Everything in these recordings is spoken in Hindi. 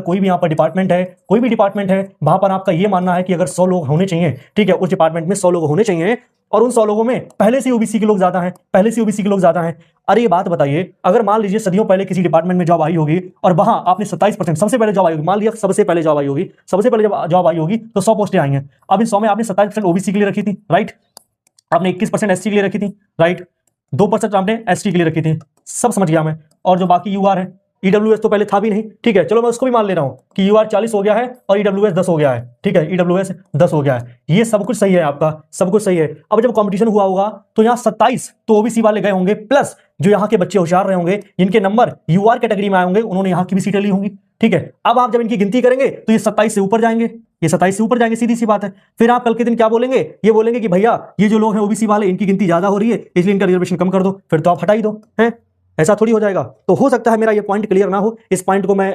कोई भी यहाँ पर डिपार्टमेंट है, कोई भी डिपार्टमेंट है, वहां पर आपका ये मानना है कि अगर 100 लोग होने चाहिए, ठीक है, उस डिपार्टमेंट में 100 लोग होने चाहिए और उन 100 लोगों में पहले से ओबीसी के लोग ज्यादा हैं, पहले से ओबीसी के लोग ज्यादा हैं। अरे ये बात बताइए, अगर मान लीजिए सदियों पहले किसी डिपार्टमेंट में जॉब आई होगी और वहां आपने 27% सबसे पहले जॉब आई होगी, मान लिया सबसे पहले जॉब आई होगी, सबसे पहले जॉब आई होगी तो 100 पोस्टें आई हैं। अब इन 100 में आपने 27% ओबीसी के लिए रखी थी, राइट, आपने 21% एससी के लिए रखी थी, राइट, 2% आपने एसटी के लिए रखी थी, सब समझ गया मैं। और जो बाकी यूआर है, ईडब्ल्यूएस तो पहले था भी नहीं, ठीक है, चलो मैं उसको भी मान ले रहा हूं कि यूआर 40 हो गया है और ईडब्ल्यूएस 10 हो गया है, ठीक है, ईडब्ल्यूएस 10 हो गया है, ये सब कुछ सही है आपका, सब कुछ सही है। अब जब कंपटीशन हुआ होगा तो यहाँ 27 तो ओबीसी वाले गए होंगे, प्लस जो यहाँ के बच्चे होशियार रहे होंगे, जिनके नंबर यूआर कैटेगरी में आए होंगे, उन्होंने यहाँ की भी सीटें ली होंगी, ठीक है। अब आप जब इनकी गिनती करेंगे तो ये 27 से ऊपर जाएंगे, ये 27 से ऊपर जाएंगे, सीधी सी बात है। फिर आप कल के दिन क्या बोलेंगे, ये बोलेंगे कि भैया ये जो लोग हैं ओबीसी वाले, इनकी गिनती ज्यादा हो रही है इसलिए इनका रिजर्वेशन कम कर दो, फिर तो आप हटा ही दो, है, ऐसा थोड़ी हो जाएगा। तो हो सकता है मेरा ये पॉइंट क्लियर ना हो, इस पॉइंट को मैं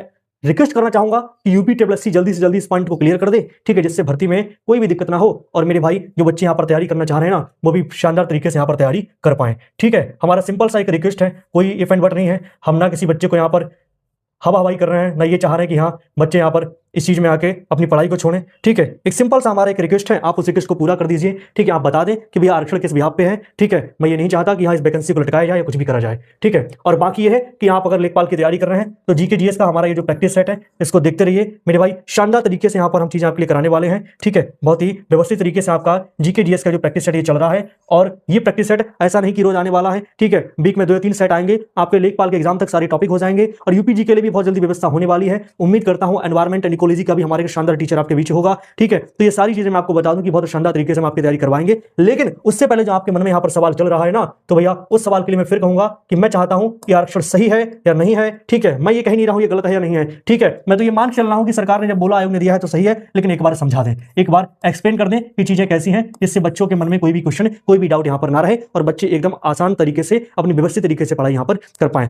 रिक्वेस्ट करना चाहूंगा कि यूपी ट्रिपल जल्दी से जल्दी इस पॉइंट को क्लियर कर दे, ठीक है, जिससे भर्ती में कोई भी दिक्कत ना हो और मेरे भाई जो बच्चे यहाँ पर तैयारी करना चाह रहे हैं ना, वो भी शानदार तरीके से यहाँ पर तैयारी कर पाए, ठीक है। हमारा सिंपल सा एक रिक्वेस्ट है, कोई इफ एंड बट नहीं है, हम ना किसी बच्चे को यहाँ पर हवा हवाई कर रहे हैं, ना ये चाह रहे हैं कि हाँ बच्चे यहाँ पर इस चीज में आके अपनी पढ़ाई को छोड़ें, ठीक है। एक सिंपल सा हमारा एक रिक्वेस्ट है, आप उस रिक्वेस्ट को पूरा कर दीजिए, ठीक है। आप बता दें कि भैया आरक्षण किस बिहाफ पे है, ठीक है। मैं ये नहीं चाहता कि यहाँ इस वैकेंसी को लटकाया जाए या कुछ भी करा जाए, ठीक है। और बाकी ये है कि आप अगर लेखपाल की तैयारी कर रहे हैं तो जीके जीएस का हमारा ये जो प्रैक्टिस सेट है इसको देखते रहिए मेरे भाई, शानदार तरीके से यहाँ पर हम चीजें आपके लिए कराने वाले हैं, ठीक है। बहुत ही व्यवस्थित तरीके से आपका जीके जीएस का जो प्रैक्टिस सेट ये चल रहा है और ये प्रैक्टिस सेट ऐसा नहीं कि रोज आने वाला है, ठीक है। वीक में 2 या 3 सेट आएंगे, आपके लेखपाल के एग्जाम तक सारे टॉपिक हो जाएंगे और यूपीजी के लिए भी बहुत जल्दी व्यवस्था होने वाली है। उम्मीद करता हूं एनवायरमेंट एंड इकोलॉजी का भी हमारे शानदार टीचर आपके बीच होगा, ठीक है। तो ये सारी चीजें मैं आपको बता दूं कि बहुत शानदार तरीके से हम आपकी तैयारी करवाएंगे। लेकिन उससे पहले जो आपके मन में यहाँ पर सवाल चल रहा है ना, तो भैया उस सवाल के लिए मैं फिर कहूंगा कि मैं चाहता हूं कि आरक्षण सही है या नहीं है, ठीक है। मैं ये कह नहीं रहा हूं ये गलत है या नहीं है, ठीक है। मैं तो ये मान के चल रहा हूं कि सरकार ने जब बोला, आयोग ने दिया है तो सही है, लेकिन एक बार समझा दें, एक बार एक्सप्लेन कर दें कि चीजें कैसी हैं, जिससे बच्चों के मन में कोई भी क्वेश्चन, कोई भी डाउट यहाँ पर ना रहे और बच्चे एकदम आसान तरीके से अपनी व्यवस्थित तरीके से पढ़ाई यहाँ पर कर पाए।